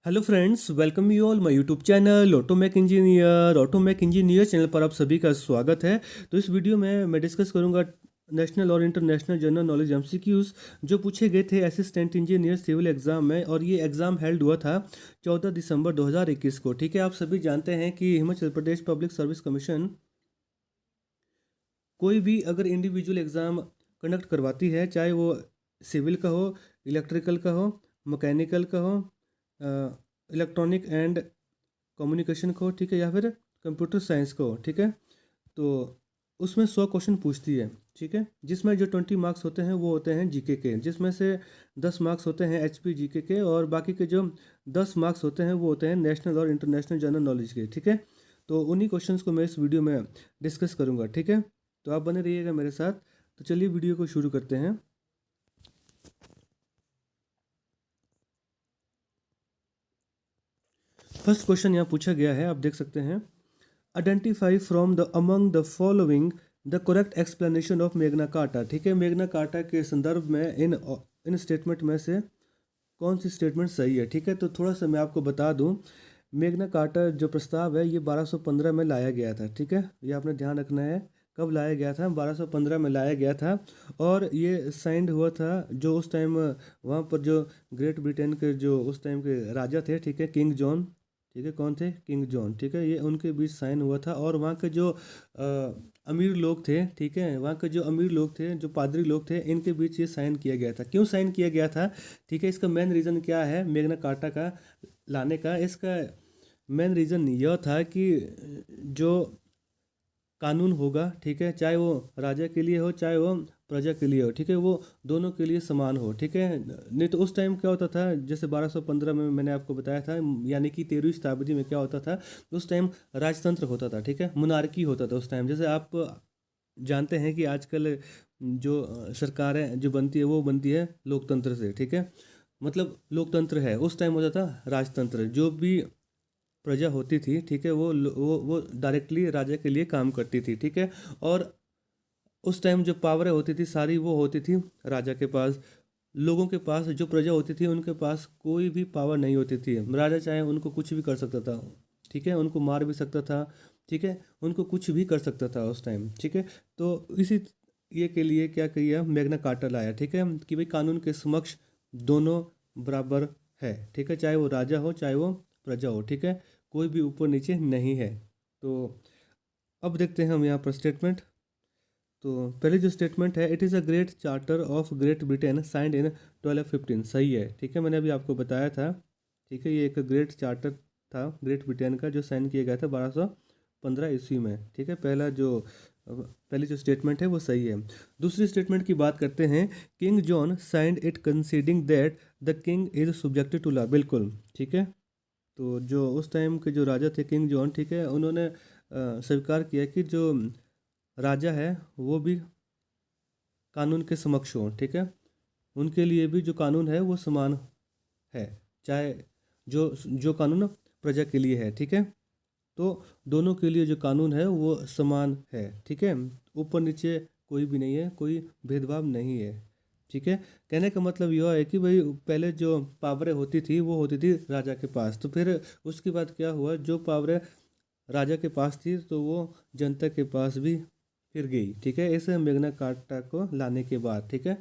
Hello friends, welcome you all my YouTube channel automake engineer channel पर आप सभी का स्वागत है। तो इस वीडियो में मैं डिस्कस करूंगा नेशनल और इंटरनेशनल जनरल नॉलेज एमसीक्यूज जो पूछे गए थे असिस्टेंट इंजीनियर सिविल एग्जाम में, और ये एग्ज़ाम हेल्ड हुआ था 14 दिसंबर 2021 को। ठीक है, आप सभी जानते हैं कि Himachal Pradesh public service commission कोई भी अगर इंडिविजुअल एग्ज़ाम कंडक्ट करवाती है, चाहे वो सिविल का हो, इलेक्ट्रिकल का हो, मैकेनिकल का हो, इलेक्ट्रॉनिक एंड कम्युनिकेशन को, ठीक है, या फिर कंप्यूटर साइंस को, ठीक है, तो उसमें 100 क्वेश्चन पूछती है। ठीक है, जिसमें जो 20 मार्क्स होते हैं वो होते हैं जीके के, जिसमें से 10 मार्क्स होते हैं एचपी जीके के, और बाकी के जो 10 मार्क्स होते हैं वो होते हैं नेशनल और इंटरनेशनल जनरल नॉलेज के। ठीक है, तो उन्हीं क्वेश्चंस को मैं इस वीडियो में डिस्कस करूंगा। ठीक है, तो आप बने रहिएगा मेरे साथ। तो चलिए वीडियो को शुरू करते हैं। फर्स्ट क्वेश्चन यहाँ पूछा गया है, आप देख सकते हैं। Identify from the among the following the correct explanation of Magna Carta. ठीक है, मेग्ना कार्टा के संदर्भ में इन स्टेटमेंट में से कौन सी स्टेटमेंट सही है। ठीक है, तो थोड़ा सा मैं आपको बता दूं, मेग्ना कार्टा जो प्रस्ताव है ये 1215 में लाया गया था। ठीक है, ये आपने ध्यान रखना है, कब लाया गया था, 1215 में लाया गया था। और ये साइंड हुआ था जो उस टाइम वहाँ पर जो ग्रेट ब्रिटेन के जो उस टाइम के राजा थे, ठीक है, किंग जॉन। ठीक है, कौन थे? King John. ठीक है, ये उनके बीच साइन हुआ था। और वहाँ के जो अमीर लोग थे, ठीक है, वहाँ के जो अमीर लोग थे, जो पादरी लोग थे, इनके बीच ये साइन किया गया था। क्यों साइन किया गया था? ठीक है, इसका मेन रीज़न क्या है मेग्ना कार्टा का लाने का? इसका मेन रीज़न यह था कि जो कानून होगा, ठीक है, चाहे वो राजा के लिए हो चाहे वो प्रजा के लिए हो, ठीक है, वो दोनों के लिए समान हो। ठीक है, नहीं तो उस टाइम क्या होता था, जैसे 1215 में मैंने आपको बताया था, यानी कि 13वीं शताब्दी में क्या होता था, उस टाइम राजतंत्र होता था। ठीक है, मोनार्की होता था उस टाइम। जैसे आप जानते हैं कि आजकल जो सरकारें जो बनती है वो बनती है लोकतंत्र से। ठीक है, मतलब लोकतंत्र है, उस टाइम होता था राजतंत्र। जो भी प्रजा होती थी, ठीक है, वो डायरेक्टली राजा के लिए काम करती थी। ठीक है, और उस टाइम जो पावरें होती थी सारी वो होती थी राजा के पास। लोगों के पास, जो प्रजा होती थी उनके पास कोई भी पावर नहीं होती थी। राजा चाहे उनको कुछ भी कर सकता था, ठीक है, उनको मार भी सकता था, ठीक है, उनको कुछ भी कर सकता था उस टाइम। ठीक है, तो इसी ये के लिए क्या किया, मैग्ना कार्टा लाया। ठीक है, कि भाई कानून के समक्ष दोनों बराबर है। ठीक है, चाहे वो राजा हो चाहे वो प्रजा हो, ठीक है, कोई भी ऊपर नीचे नहीं है। तो अब देखते हैं हम यहाँ पर स्टेटमेंट। तो पहले जो स्टेटमेंट है, it is a great charter of great Britain signed in 1215, सही है। ठीक है, मैंने अभी आपको बताया था। ठीक है, ये एक ग्रेट चार्टर था ग्रेट ब्रिटेन का जो साइन किया गया था 1215 ईस्वी में। ठीक है, पहली जो स्टेटमेंट है वो सही है। दूसरी स्टेटमेंट की बात करते हैं। King John signed it conceding that the king is subjected to law, बिल्कुल ठीक है। तो जो उस टाइम के जो राजा थे किंग जॉन, ठीक है, उन्होंने स्वीकार किया कि जो राजा है वो भी कानून के समक्ष हो। ठीक है, उनके लिए भी जो कानून है वो समान है, चाहे जो जो कानून प्रजा के लिए है। ठीक है, तो दोनों के लिए जो कानून है वो समान है। ठीक है, ऊपर नीचे कोई भी नहीं है, कोई भेदभाव नहीं है। ठीक है, कहने का मतलब यह है कि भाई पहले जो पावरें होती थी वो होती थी राजा के पास, तो फिर उसके बाद क्या हुआ, जो पावरें राजा के पास थी तो वो जनता के पास भी फिर गई। ठीक है, इस मेग्ना कार्टा को लाने के बाद। ठीक है,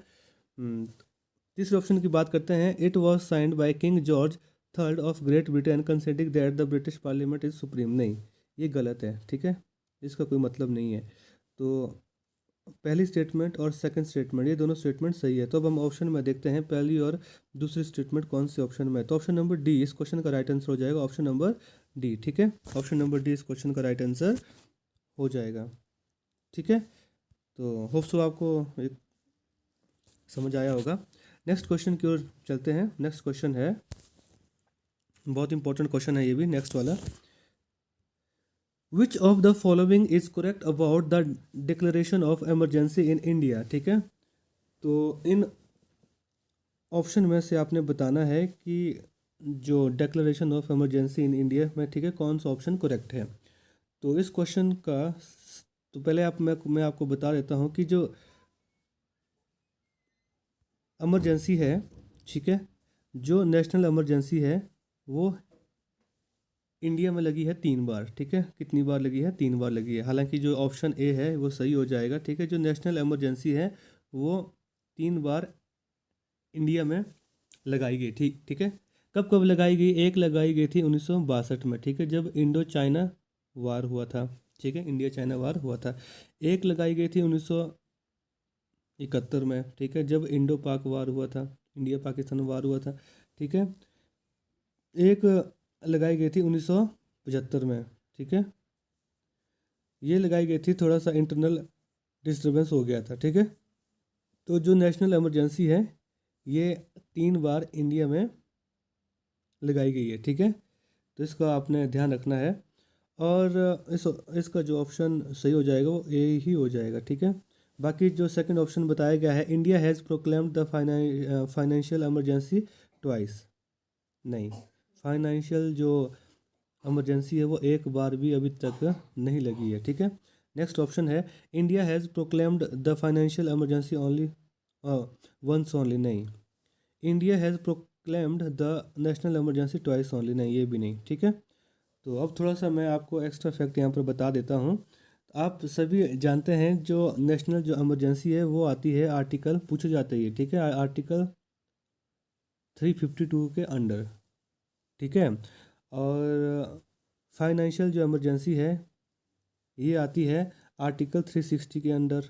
तीसरे ऑप्शन की बात करते हैं। It was signed by king George third of great Britain considering that the British parliament is supreme, नहीं, ये गलत है। ठीक है, इसका कोई मतलब नहीं है। तो पहली स्टेटमेंट और सेकंड स्टेटमेंट, ये दोनों स्टेटमेंट सही है। तो अब हम ऑप्शन में देखते हैं पहली और दूसरी स्टेटमेंट कौन से ऑप्शन में है। तो ऑप्शन नंबर डी इस क्वेश्चन का राइट आंसर हो जाएगा, ऑप्शन नंबर डी। ठीक है, ऑप्शन नंबर डी इस क्वेश्चन का राइट आंसर हो जाएगा। ठीक है, तो होप सो आपको एक समझ आया होगा। नेक्स्ट क्वेश्चन की ओर चलते हैं। नेक्स्ट क्वेश्चन है, बहुत इंपॉर्टेंट क्वेश्चन है ये भी, नेक्स्ट वाला। विच of the following is correct about the declaration of emergency in India. ठीक है, तो इन ऑप्शन में से आपने बताना है कि जो declaration of emergency in India में, ठीक है, कौन सा ऑप्शन करेक्ट है। तो इस क्वेश्चन का, तो पहले मैं आपको बता देता हूँ कि जो इमरजेंसी है, ठीक है, जो नेशनल इमरजेंसी है वो इंडिया में लगी है 3 बार, ठीक है। कितनी बार लगी है? 3 बार लगी है। हालांकि जो ऑप्शन ए है वो सही हो जाएगा, ठीक है। जो नेशनल इमरजेंसी है वो 3 बार इंडिया में लगाई गई, ठीक ठीक है। कब कब लगाई गई? एक लगाई गई थी 1962 में, ठीक है, जब इंडो चाइना वार हुआ था, ठीक है, इंडिया चाइना वार हुआ था। एक लगाई गई थी 1971 में, ठीक है, जब इंडो पाक वार हुआ था, इंडिया पाकिस्तान वार हुआ था, ठीक है। एक लगाई गई थी 1975 में, ठीक है। ये लगाई गई थी, थोड़ा सा इंटरनल डिस्टर्बेंस हो गया था, ठीक है। तो जो नेशनल इमरजेंसी है ये 3 बार इंडिया में लगाई गई है, ठीक है। तो इसका आपने ध्यान रखना है। और इसका जो ऑप्शन सही हो जाएगा वो ए ही हो जाएगा, ठीक है। बाकी जो सेकंड ऑप्शन बताया गया है, India has proclaimed the financial emergency twice, नहीं, फाइनेंशियल जो इमरजेंसी है वो एक बार भी अभी तक नहीं लगी है, ठीक है। नेक्स्ट ऑप्शन है, India has proclaimed the financial emergency only once only, नहीं, India has proclaimed the national emergency twice only, नहीं, ये भी नहीं, ठीक है। तो अब थोड़ा सा मैं आपको एक्स्ट्रा फैक्ट यहाँ पर बता देता हूँ। आप सभी जानते हैं जो नेशनल जो इमरजेंसी है वो आती है आर्टिकल, पूछे जाते ही, ठीक है, आर्टिकल 352 के अंडर, ठीक है। और फाइनेंशियल जो इमरजेंसी है ये आती है आर्टिकल 360 के अंडर,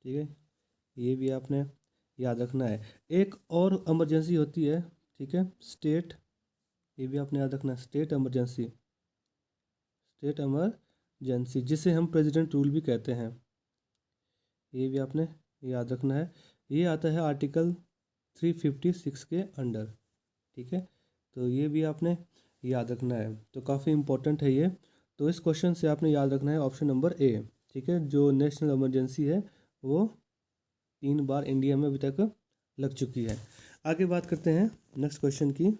ठीक है, ये भी आपने याद रखना है। एक और इमरजेंसी होती है, ठीक है, स्टेट, ये भी आपने याद रखना है, स्टेट इमरजेंसी, स्टेट इमरजेंसी जिसे हम प्रेसिडेंट रूल भी कहते हैं, ये भी आपने याद रखना है। ये आता है आर्टिकल 356 के अंडर, ठीक है। तो ये भी आपने याद रखना है, तो काफ़ी इम्पोर्टेंट है ये। तो इस क्वेश्चन से आपने याद रखना है ऑप्शन नंबर ए, ठीक है। जो नेशनल इमरजेंसी है वो 3 बार इंडिया में अभी तक लग चुकी है। आगे बात करते हैं नेक्स्ट क्वेश्चन की।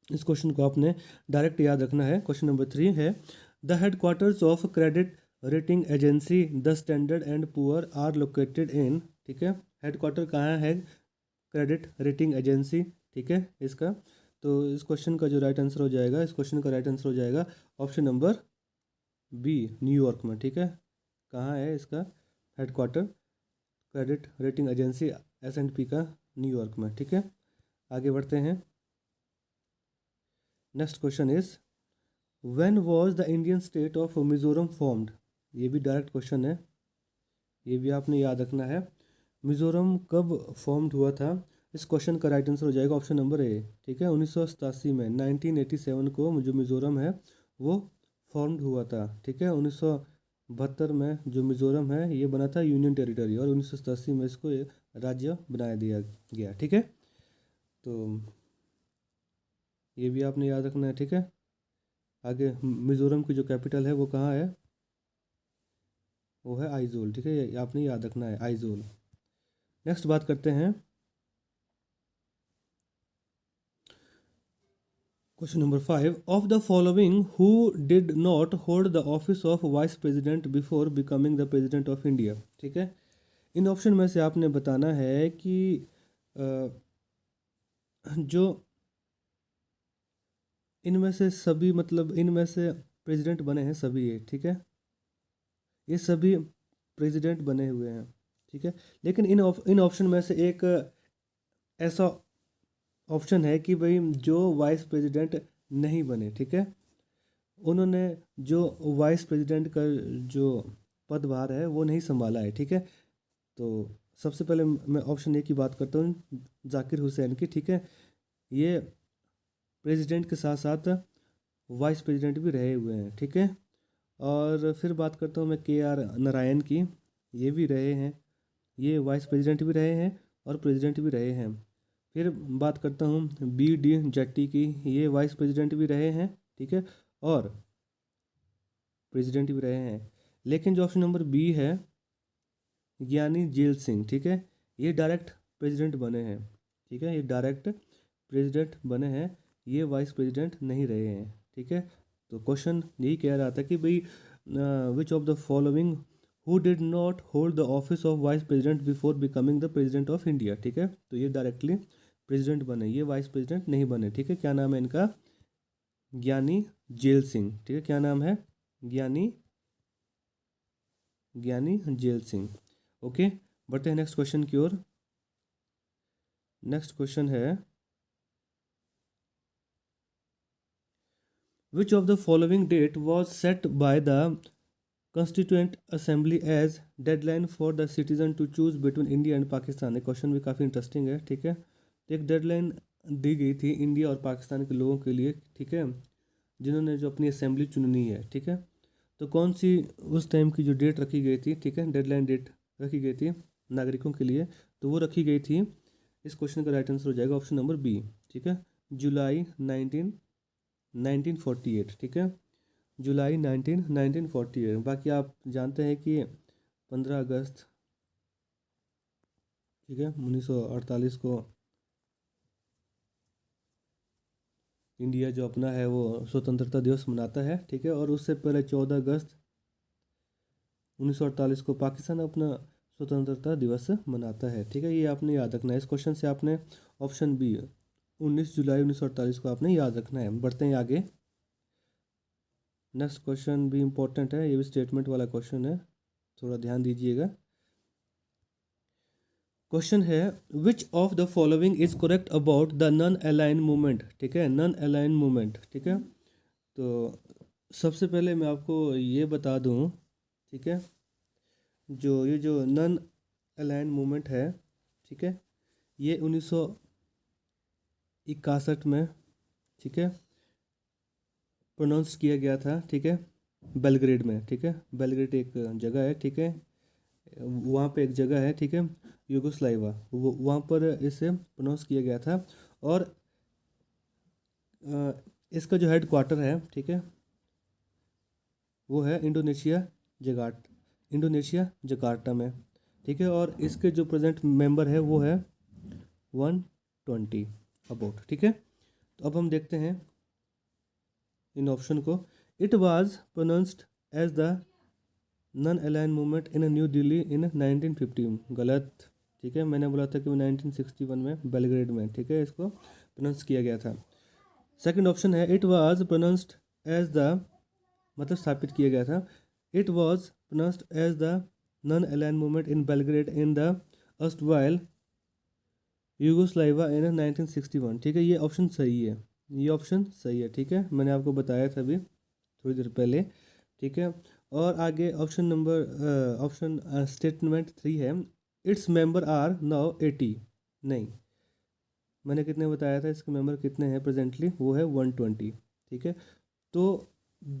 इस क्वेश्चन को आपने डायरेक्ट याद रखना है। क्वेश्चन नंबर 3 है, the headquarters of credit rating agency the Standard and Poor are located in, ठीक है, हेडक्वार्टर कहाँ है क्रेडिट रेटिंग एजेंसी, ठीक है, इसका। तो इस क्वेश्चन का जो राइट आंसर हो जाएगा, इस क्वेश्चन का राइट आंसर हो जाएगा ऑप्शन नंबर बी, न्यूयॉर्क में, ठीक है। कहाँ है इसका headquarter credit rating agency S&P का? न्यूयॉर्क में, ठीक है। आगे बढ़ते हैं। Next question is, when was the Indian state of Mizoram formed? ये भी डायरेक्ट क्वेश्चन है, ये भी आपने याद रखना है। मिजोरम कब फॉर्म्ड हुआ था? इस क्वेश्चन का राइट आंसर हो जाएगा ऑप्शन नंबर ए, ठीक है, 1987 में, 1987 को जो मिजोरम है वो फॉर्म्ड हुआ था, ठीक है। 1972 में जो मिजोरम है ये बना था यूनियन टेरिटरी, और 1987 में इसको एक राज्य बना दिया गया, ठीक है। तो ये भी आपने याद रखना है, ठीक है। आगे मिजोरम की जो कैपिटल है वो कहाँ है? वो है आइजोल, ठीक है, ये आपने याद रखना है, आइजोल। नेक्स्ट बात करते हैं question number 5, of the following who did not hold the office of vice president before becoming the president of India, ठीक है। इन ऑप्शन में से आपने बताना है कि जो इनमें से सभी, मतलब इनमें से प्रेसिडेंट बने हैं सभी ये, ठीक है, ये सभी प्रेसिडेंट बने हुए हैं, ठीक है। लेकिन इन ऑप्शन में से एक ऐसा ऑप्शन है कि भाई जो वाइस प्रेसिडेंट नहीं बने, ठीक है, उन्होंने जो वाइस प्रेसिडेंट का जो पदभार है वो नहीं संभाला है, ठीक है। तो सबसे पहले मैं ऑप्शन ए की बात करता हूँ, जाकिर हुसैन की, ठीक है। ये प्रेसिडेंट के साथ साथ वाइस प्रेसिडेंट भी रहे हुए हैं, ठीक है। और फिर बात करता हूँ मैं KR नारायण की, ये भी रहे हैं, ये वाइस प्रेसिडेंट भी रहे हैं और प्रेसिडेंट भी रहे हैं। फिर बात करता हूँ BD जट्टी की, ये वाइस प्रेसिडेंट भी रहे हैं, ठीक है, और प्रेसिडेंट भी रहे हैं। लेकिन जो ऑप्शन नंबर बी है, ज्ञानी जेल सिंह, ठीक है, ये डायरेक्ट प्रेसिडेंट बने हैं, ठीक है, ये डायरेक्ट प्रेसिडेंट बने हैं, ये वाइस प्रेसिडेंट नहीं रहे हैं, ठीक है। तो क्वेश्चन यही कह रहा था कि भाई विच of the following who did not hold the office of vice president before becoming the president of India, ठीक है। तो ये डायरेक्टली प्रेसिडेंट बने, ये वाइस प्रेसिडेंट नहीं बने। ठीक है, क्या नाम है इनका? ज्ञानी जेल सिंह। ठीक है, क्या नाम है? ज्ञानी ज्ञानी जेल सिंह। ओके, बढ़ते हैं नेक्स्ट क्वेश्चन की ओर। नेक्स्ट क्वेश्चन है, which of the following date was set by the constituent assembly as deadline for the citizen to choose between India and Pakistan? ये क्वेश्चन भी काफ़ी इंटरेस्टिंग है। ठीक है, तो एक डेडलाइन दी गई थी इंडिया और पाकिस्तान के लोगों के लिए, ठीक है, जिन्होंने जो अपनी असेंबली चुननी है। ठीक है, तो कौन सी उस टाइम की जो डेट रखी गई थी, ठीक है, डेडलाइन डेट रखी गई थी नागरिकों के लिए, तो वो रखी गई थी, इस क्वेश्चन का राइट आंसर हो जाएगा ऑप्शन नंबर बी। ठीक है, जुलाई 1948। ठीक है, जुलाई 1948। बाकी आप जानते हैं कि 15 अगस्त, ठीक है, 1948 को इंडिया जो अपना है वो स्वतंत्रता दिवस मनाता है। ठीक है, और उससे पहले 14 अगस्त 1948 को पाकिस्तान अपना स्वतंत्रता दिवस मनाता है। ठीक है, ये आपने याद रखना है। इस क्वेश्चन से आपने ऑप्शन बी 19 जुलाई 1948 को आपने याद रखना है। बढ़ते हैं आगे। नेक्स्ट क्वेश्चन भी इम्पोर्टेंट है, ये भी स्टेटमेंट वाला क्वेश्चन है, थोड़ा ध्यान दीजिएगा। क्वेश्चन है, which of the following is correct about the non aligned movement? ठीक है, नॉन अलाइन मूवमेंट। ठीक है, तो सबसे पहले मैं आपको ये बता दूं, ठीक है, ये जो नॉन अलाइन मूवमेंट है, ठीक है, ये 1961 में, ठीक है, प्रोनाउंस किया गया था। ठीक है, बेलग्रेड में। ठीक है, बेलग्रेड एक जगह है, ठीक है, वहाँ पे एक जगह है, ठीक है, यूगोस्लाविया, वो वहाँ पर इसे प्रोनाउंस किया गया था। और इसका जो हेड क्वार्टर है, ठीक है, वो है इंडोनेशिया जकार्ता में। ठीक है, और इसके जो प्रेजेंट मेंबर है वो है 120 अबाउट। ठीक है, तो अब हम देखते हैं इन ऑप्शन को। It was pronounced as the non aligned movement in New Delhi in 1915। गलत। ठीक है, मैंने बोला था कि 1961 में बेलग्रेड में, ठीक है, इसको प्रोनाउंस किया गया था। सेकंड ऑप्शन है, it was pronounced as the, मतलब स्थापित किया गया था, it was pronounced as the non aligned movement in Belgrade in the erstwhile Yugoslavia in 1961। ठीक है, ये ऑप्शन सही है, ये ऑप्शन सही है। ठीक है, मैंने आपको बताया था अभी थोड़ी देर पहले। ठीक है, और आगे ऑप्शन स्टेटमेंट 3 है, इट्स मेंबर आर नाउ 80। नहीं, मैंने कितने बताया था, इसके मेंबर कितने हैं प्रेजेंटली, वो है 120। ठीक है, तो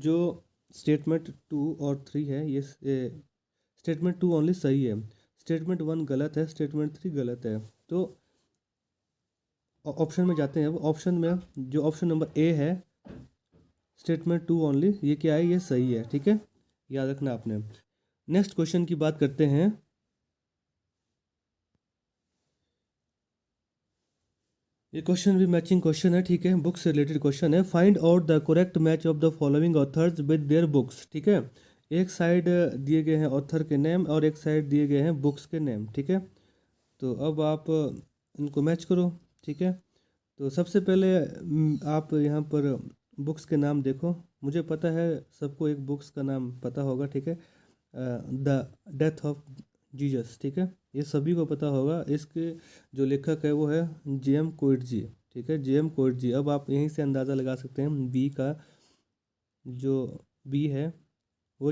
जो स्टेटमेंट 2 और 3 है, ये स्टेटमेंट 2 ओनली सही है, स्टेटमेंट 1 गलत है, स्टेटमेंट 3 गलत है। तो ऑप्शन में जाते हैं। अब ऑप्शन में जो ऑप्शन नंबर ए है, स्टेटमेंट 2 ओनली, ये क्या है, ये सही है। ठीक है, याद रखना आपने। नेक्स्ट क्वेश्चन की बात करते हैं। ये क्वेश्चन भी मैचिंग क्वेश्चन है। ठीक है, बुक से रिलेटेड क्वेश्चन है। Find out the correct match of the following authors with their books. ठीक है, एक साइड दिए गए हैं ऑथर के नेम और एक साइड दिए गए हैं बुक्स के नेम। ठीक है, तो अब आप इनको मैच करो। ठीक है, तो सबसे पहले आप यहाँ पर बुक्स के नाम देखो। मुझे पता है सबको एक बुक्स का नाम पता होगा। ठीक है, द डेथ ऑफ जीसस। ठीक है, ये सभी को पता होगा। इसके जो लेखक है वो है जेएम कोएटजी। ठीक है, जेएम कोएटजी। अब आप यहीं से अंदाज़ा लगा सकते हैं बी का, जो बी है वो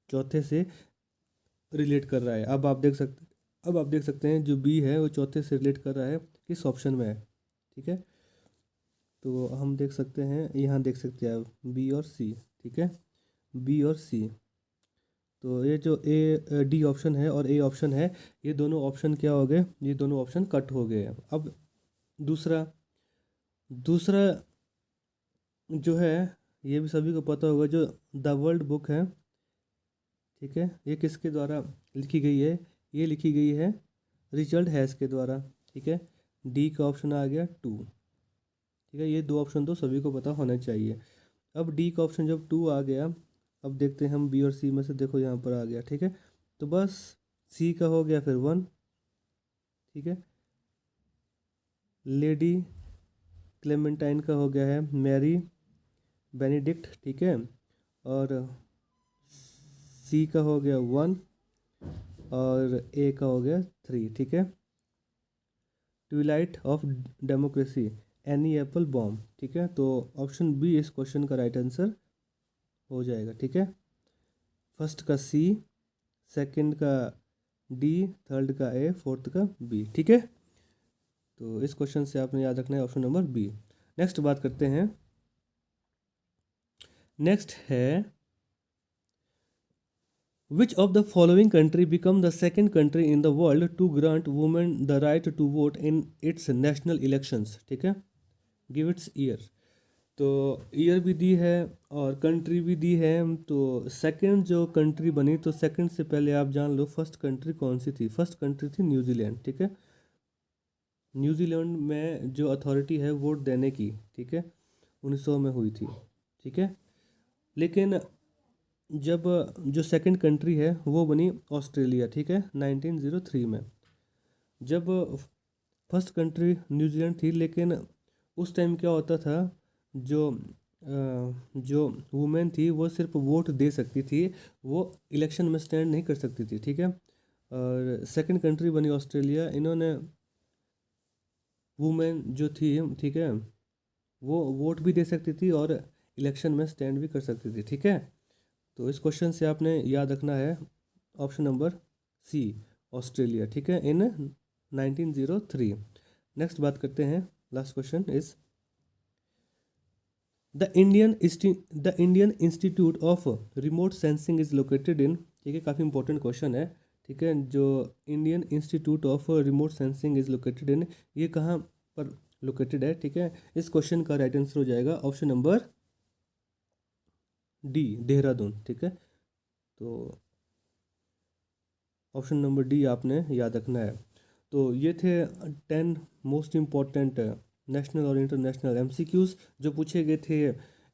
चौथे से रिलेट कर रहा है। अब आप देख सकते हैं जो बी है वो चौथे से रिलेट कर रहा है, किस ऑप्शन में है। ठीक है, तो हम देख सकते हैं, यहाँ देख सकते हैं आप बी और सी। ठीक है, बी और सी, तो ये जो ए डी ऑप्शन है और ए ऑप्शन है, ये दोनों ऑप्शन क्या हो गए, ये दोनों ऑप्शन कट हो गए। अब दूसरा दूसरा जो है, ये भी सभी को पता होगा, जो द वर्ल्ड बुक है, ठीक है, ये किसके द्वारा लिखी गई है, ये लिखी गई है रिचर्ड हैस के द्वारा। ठीक है, डी का ऑप्शन आ गया 2। ठीक है, ये दो ऑप्शन तो सभी को पता होना चाहिए। अब डी का ऑप्शन जब 2 आ गया, अब देखते हैं हम बी और सी में से, देखो यहाँ पर आ गया। ठीक है, तो बस सी का हो गया फिर 1। ठीक है, लेडी क्लेमेंटाइन का हो गया है मैरी बेनेडिक्ट, ठीक है। और सी का हो गया 1 और ए का हो गया 3, ठीक है। Twilight of democracy Anne Applebaum, ठीक है। तो ऑप्शन बी इस क्वेश्चन का राइट आंसर हो जाएगा, ठीक है। फर्स्ट का सी, सेकंड का डी, थर्ड का ए, फोर्थ का बी, ठीक है। तो इस क्वेश्चन से आपने याद रखना है ऑप्शन नंबर बी। नेक्स्ट बात करते हैं, नेक्स्ट है Which of the following country become the second country in the world to grant women the right to vote in its national elections, ठीक है। Give its year। तो year भी दी है और कंट्री भी दी है। तो सेकंड जो कंट्री बनी, तो सेकंड से पहले आप जान लो फर्स्ट कंट्री कौन सी थी। फर्स्ट कंट्री थी न्यूजीलैंड, ठीक है। न्यूजीलैंड में जो अथॉरिटी है वोट देने की, ठीक है, 1900 में हुई थी, ठीक है। लेकिन जब जो सेकंड कंट्री है वो बनी ऑस्ट्रेलिया, ठीक है, 1903 में। जब फर्स्ट कंट्री न्यूजीलैंड थी, लेकिन उस टाइम क्या होता था, जो वुमेन थी वो सिर्फ वोट दे सकती थी, वो इलेक्शन में स्टैंड नहीं कर सकती थी, ठीक है। और सेकंड कंट्री बनी ऑस्ट्रेलिया, इन्होंने वुमेन जो थी, ठीक है, वो वोट भी दे सकती थी और इलेक्शन में स्टैंड भी कर सकती थी, ठीक है। तो इस क्वेश्चन से आपने याद रखना है ऑप्शन नंबर सी ऑस्ट्रेलिया, ठीक है, इन 1903। नेक्स्ट बात करते हैं, last question is the Indian institute of remote sensing is located in, ठीक है, काफ़ी इंपॉर्टेंट क्वेश्चन है, ठीक है। जो Indian institute of remote sensing is located in, ये कहाँ पर लोकेटेड है, ठीक है। इस क्वेश्चन का राइट आंसर हो जाएगा ऑप्शन नंबर डी देहरादून, ठीक है। तो ऑप्शन नंबर डी आपने याद रखना है। तो ये थे 10 मोस्ट इम्पॉर्टेंट नेशनल और इंटरनेशनल एमसीक्यूज़ जो पूछे गए थे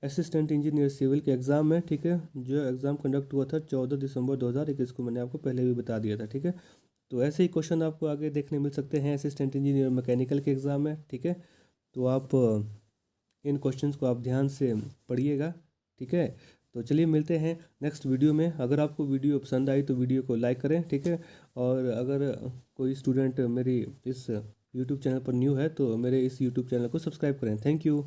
असिस्टेंट इंजीनियर सिविल के एग्ज़ाम में, ठीक है। जो एग्ज़ाम कंडक्ट हुआ था 14 दिसंबर 2021 को, मैंने आपको पहले भी बता दिया था, ठीक है। तो ऐसे ही क्वेश्चन आपको आगे देखने मिल सकते हैं असिस्टेंट इंजीनियर मैकेनिकल के एग्ज़ाम में, ठीक है। तो आप इन क्वेश्चंस को आप ध्यान से पढ़िएगा, ठीक है। तो चलिए मिलते हैं नेक्स्ट वीडियो में। अगर आपको वीडियो पसंद आई तो वीडियो को लाइक करें, ठीक है। और अगर कोई स्टूडेंट मेरी इस यूट्यूब चैनल पर न्यू है तो मेरे इस यूट्यूब चैनल को सब्सक्राइब करें। Thank you.